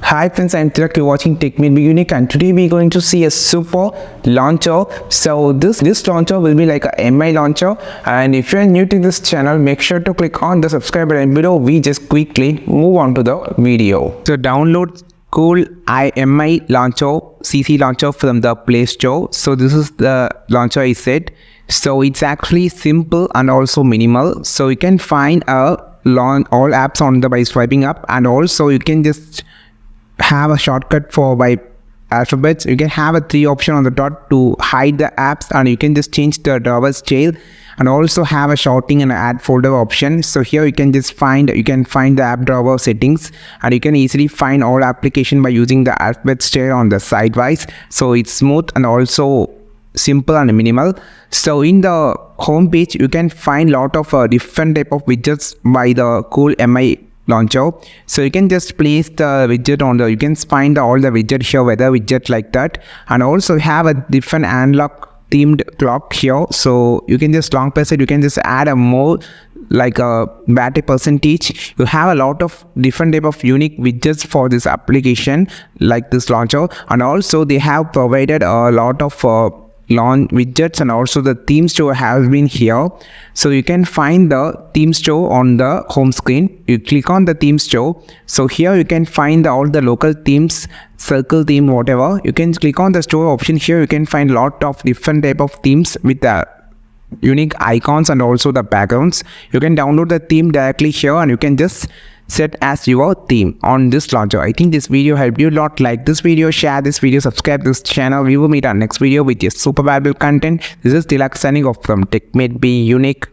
Hi friends, I'm Tilak. You're watching TechMade Be Unique, and today we're going to see a super launcher. So this launcher will be like a MI launcher, and if you're new to this channel, make sure to click on the subscribe button below. We just quickly move on to the video. So download Cool IMI launcher CC launcher from the Play Store. So this is the launcher I said. So it's actually simple and also minimal. So you can find all apps on the by swiping up, and also you can just have a shortcut for by alphabets. You can have a 3 option on the top to hide the apps, and you can just change the drawer style, and also have a sorting and add folder option. So here you can find the app drawer settings, and you can easily find all application by using the alphabet style on the sidewise. So it's smooth and also simple and minimal. So in the home page you can find lot of different type of widgets by the Cool MI launcher. So you can just place the widget on you can find all the widget here, weather widget like that, and also have a different analog themed clock here. So you can just long press it, you can just add a more like a battery percentage. You have a lot of different type of unique widgets for this application like this launcher, and also they have provided a lot of launch widgets, and also the theme store has been here. So you can find the theme store on the home screen. You click on the theme store. So here you can find all the local themes, circle theme, whatever. You can click on the store option. Here you can find lot of different type of themes with the unique icons and also the backgrounds. You can download the theme directly here, and you can just set as your theme on this launcher. I think this video helped you a lot. Like this video, share this video, subscribe this channel. We will meet our next video with your super valuable content. This is Tilak signing off from TechMade Be Unique.